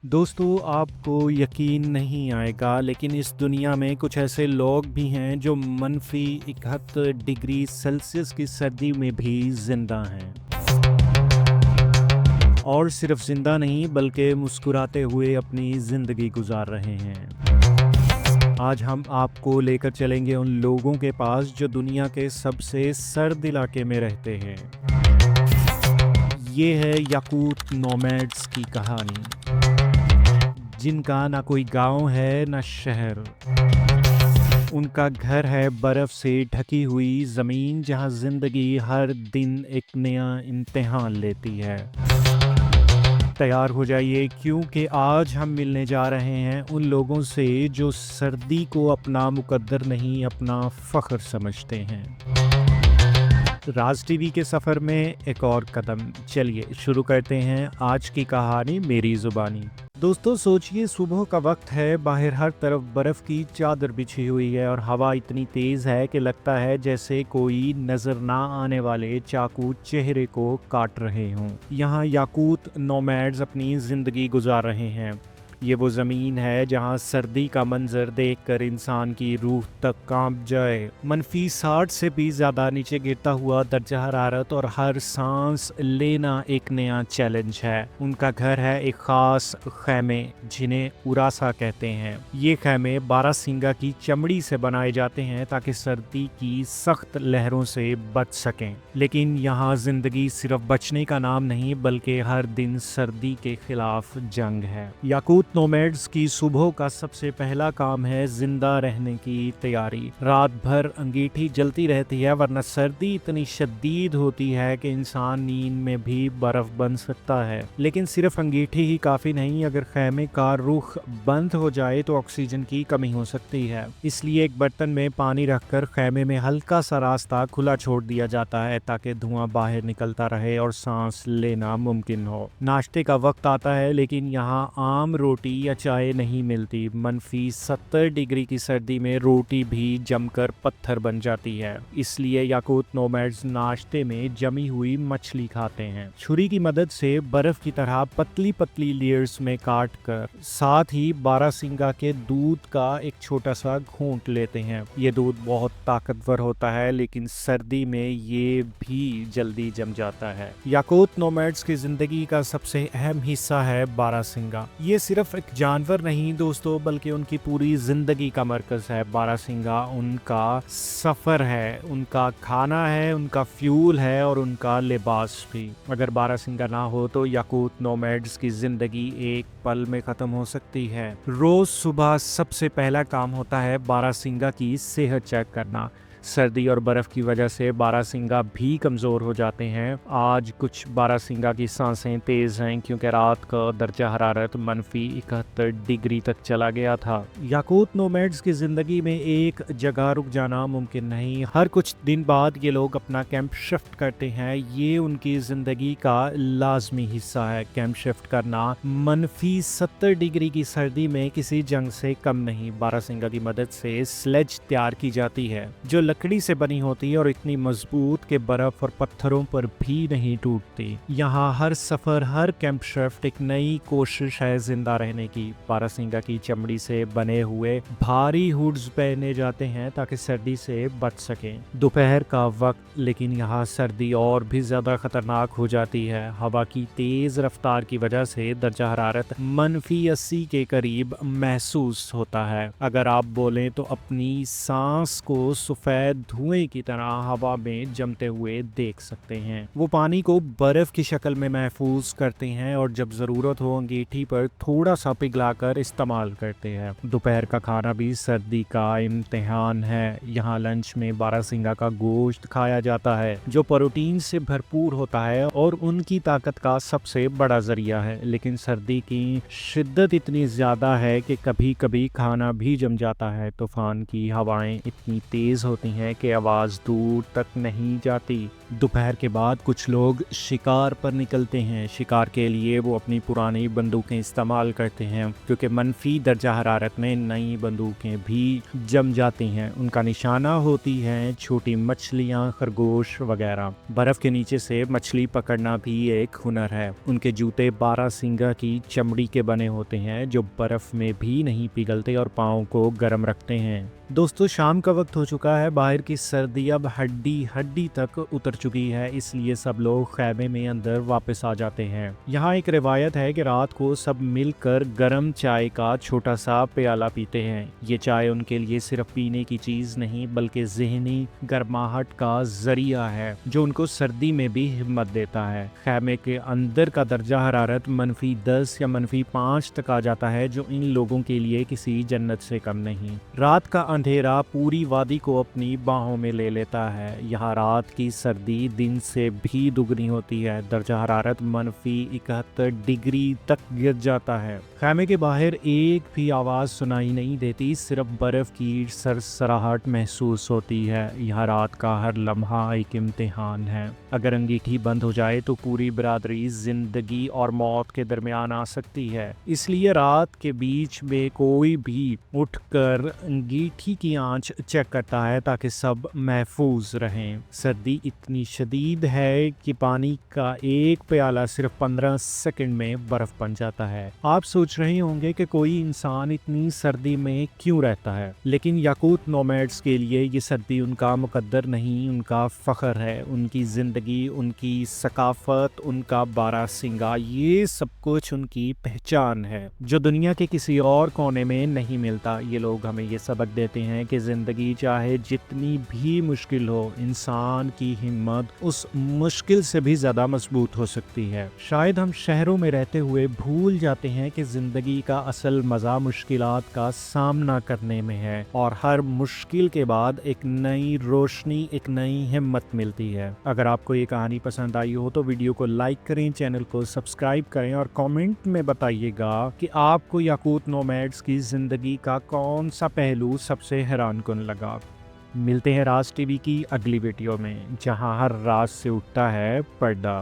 दोस्तों, आपको यकीन नहीं आएगा लेकिन इस दुनिया में कुछ ऐसे लोग भी हैं जो मनफी 71 डिग्री सेल्सियस की सर्दी में भी जिंदा हैं। और सिर्फ जिंदा नहीं बल्कि मुस्कुराते हुए अपनी ज़िंदगी गुजार रहे हैं। आज हम आपको लेकर चलेंगे उन लोगों के पास जो दुनिया के सबसे सर्द इलाके में रहते हैं। ये है याकूत नोमैड्स की कहानी, जिनका ना कोई गांव है ना शहर। उनका घर है बर्फ से ढकी हुई ज़मीन, जहां ज़िंदगी हर दिन एक नया इम्तिहान लेती है। तैयार हो जाइए, क्योंकि आज हम मिलने जा रहे हैं उन लोगों से जो सर्दी को अपना मुकद्दर नहीं, अपना फ़ख्र समझते हैं। राज टीवी के सफ़र में एक और कदम। चलिए शुरू करते हैं आज की कहानी मेरी ज़ुबानी। दोस्तों, सोचिए, सुबह का वक्त है, बाहर हर तरफ बर्फ़ की चादर बिछी हुई है और हवा इतनी तेज़ है कि लगता है जैसे कोई नज़र ना आने वाले चाकू चेहरे को काट रहे हों। यहाँ याकूत नोमैड्स अपनी ज़िंदगी गुजार रहे हैं। ये वो ज़मीन है जहाँ सर्दी का मंजर देखकर इंसान की रूह तक कांप जाए। मनफी 60 से भी ज़्यादा नीचे गिरता हुआ दर्जा हरारत और हर सांस लेना एक नया चैलेंज है। उनका घर है एक ख़ास खैमे, जिन्हें उरासा कहते हैं। ये खैमे बारासिंगा की चमड़ी से बनाए जाते हैं ताकि सर्दी की सख्त लहरों से बच सकें। लेकिन यहाँ ज़िंदगी सिर्फ बचने का नाम नहीं बल्कि हर दिन सर्दी के खिलाफ जंग है। याकूत नोमैड्स की सुबह का सबसे पहला काम है जिंदा रहने की तैयारी। रात भर अंगीठी जलती रहती है, वरना सर्दी इतनी शदीद होती है कि इंसान नींद में भी बर्फ बन सकता है। लेकिन सिर्फ अंगीठी ही काफ़ी नहीं, अगर खैमे का रुख बंद हो जाए तो ऑक्सीजन की कमी हो सकती है। इसलिए एक बर्तन में पानी रखकर खैमे में हल्का सा रास्ता खुला छोड़ दिया जाता है ताकि धुआं बाहर निकलता रहे और सांस लेना मुमकिन हो। नाश्ते का वक्त आता है, लेकिन यहाँ आम रोटी या चाय नहीं मिलती। मनफी 70 डिग्री की सर्दी में रोटी भी जमकर पत्थर बन जाती है। इसलिए याकूत नोमैड्स नाश्ते में जमी हुई मछली खाते हैं। छुरी की मदद से बर्फ की तरह पतली पतली लेयर्स में काट कर, साथ ही बारासिंगा के दूध का एक छोटा सा घूंट लेते हैं। ये दूध बहुत ताकतवर होता है, लेकिन सर्दी में ये भी जल्दी जम जाता है। याकूत नोमैड्स की जिंदगी का सबसे अहम हिस्सा है बारासिंगा। ये सिर्फ एक जानवर नहीं दोस्तों, बल्कि उनकी पूरी जिंदगी का मरकज है। बारासिंगा उनका सफर है, उनका खाना है, उनका फ्यूल है और उनका लिबास भी। अगर बारासिंगा ना हो तो याकूत नोमैड्स की जिंदगी एक पल में खत्म हो सकती है। रोज सुबह सबसे पहला काम होता है बारासिंगा की सेहत चेक करना। सर्दी और बर्फ की वजह से बारासिंगा भी कमज़ोर हो जाते हैं। आज कुछ बारासिंगा की सांसें तेज़ हैं क्योंकि रात का दर्जा हरारत मनफी 71 डिग्री तक चला गया था। याकूत नोमैड्स की ज़िंदगी में एक जगह रुक जाना मुमकिन नहीं। हर कुछ दिन बाद ये लोग अपना कैंप शिफ्ट करते हैं। ये उनकी ज़िंदगी का लाजमी हिस्सा है। कैंप शिफ्ट करना मनफी 70 डिग्री की सर्दी में किसी जंग से कम नहीं। बारासिंगा की मदद से स्लेज तैयार की जाती है जो लकड़ी से बनी होती है और इतनी मजबूत कि बर्फ और पत्थरों पर भी नहीं टूटती। यहाँ हर सफर, हर कैंप शिफ्ट एक नई कोशिश है जिंदा रहने की। बारासिंगा की चमड़ी से बने हुए भारी हुड्स पहने जाते हैं ताकि सर्दी से बच सकें। दोपहर का वक्त, लेकिन यहाँ सर्दी और भी ज्यादा खतरनाक हो जाती है। हवा की तेज रफ्तार की वजह से दर्जा हरारत मनफी 80 के करीब महसूस होता है। अगर आप बोलें तो अपनी सांस को सफेद धुएं की तरह हवा में जमते हुए देख सकते हैं। वो पानी को बर्फ की शक्ल में महफूज करते हैं और जब जरूरत हो अंगीठी पर थोड़ा सा पिघलाकर इस्तेमाल करते हैं। दोपहर का खाना भी सर्दी का इम्तिहान है। यहाँ लंच में बारासिंगा का गोश्त खाया जाता है जो प्रोटीन से भरपूर होता है और उनकी ताकत का सबसे बड़ा जरिया है। लेकिन सर्दी की शिद्दत इतनी ज्यादा है कि कभी कभी खाना भी जम जाता है। तूफान की हवाएं इतनी तेज होती हैं कि आवाज़ दूर तक नहीं जाती। दोपहर के बाद कुछ लोग शिकार पर निकलते हैं। शिकार के लिए वो अपनी पुरानी बंदूकें इस्तेमाल करते हैं, क्योंकि मनफी दर्जा हरारत में नई बंदूकें भी जम जाती हैं। उनका निशाना होती हैं छोटी मछलियाँ, खरगोश वगैरह। बर्फ़ के नीचे से मछली पकड़ना भी एक हुनर है। उनके जूते बारहसिंगा की चमड़ी के बने होते हैं, जो बर्फ़ में भी नहीं पिघलते और पाँव को गर्म रखते हैं। दोस्तों, शाम का वक्त हो चुका है। बाहर की सर्दी अब हड्डी हड्डी तक उतर चुकी है, इसलिए सब लोग खैमे में अंदर वापस आ जाते हैं। यहाँ एक रिवायत है कि रात को सब मिलकर गर्म चाय का छोटा सा प्याला पीते हैं। ये चाय उनके लिए सिर्फ पीने की चीज़ नहीं, बल्कि ज़हनी गर्माहट का जरिया है, जो उनको सर्दी में भी हिम्मत देता है। खैमे के अंदर का दर्जा हरारत -10 या -5 तक आ जाता है, जो इन लोगों के लिए किसी जन्नत से कम नहीं। रात का अंधेरा पूरी वादी को अपनी बाहों में ले लेता है। यहाँ रात की सर्दी दिन से भी दुगनी होती है। दर्जा हरारत -71 डिग्री तक गिर जाता है। खैमे के बाहर एक भी आवाज़ सुनाई नहीं देती, सिर्फ बर्फ़ की सरसराहट महसूस होती है। यहाँ रात का हर लम्हा एक इम्तिहान है। अगर अंगीठी बंद हो जाए तो पूरी बरादरी जिंदगी और मौत के दरमियान आ सकती है। इसलिए रात के बीच में कोई भी उठकर अंगीठी की आंच चेक करता है, ताकि सब महफूज रहें। सर्दी इतनी शदीद है कि पानी का एक प्याला सिर्फ 15 सेकंड में बर्फ बन जाता है। आप सोच रहे होंगे कि कोई इंसान इतनी सर्दी में क्यों रहता है, लेकिन याकूत नोमैड्स के लिए ये सर्दी उनका मुकद्दर नहीं, उनका फ़ख्र है। उनकी ज़िंदगी, उनकी सकाफत, उनका बारहसिंगा, ये सब कुछ उनकी पहचान है, जो दुनिया के किसी और कोने में नहीं मिलता। ये लोग हमें ये सबक देते हैं कि ज़िंदगी चाहे जितनी भी मुश्किल हो, इंसान की हिम्मत उस मुश्किल से भी ज़्यादा मजबूत हो सकती है। शायद हम शहरों में रहते हुए भूल जाते हैं कि ज़िंदगी का असल मज़ा मुश्किलात का सामना करने में है, और हर मुश्किल के बाद एक नई रोशनी, एक नई हिम्मत मिलती है। अगर आपको ये कहानी पसंद आई हो तो वीडियो को लाइक करें, चैनल को सब्सक्राइब करें और कमेंट में बताइएगा कि आपको याकूत नोमैड्स की ज़िंदगी का कौन सा पहलू सबसे हैरानकुन लगा। मिलते हैं राज टीवी की अगली वीडियो में, जहां हर रात से उठता है पर्दा।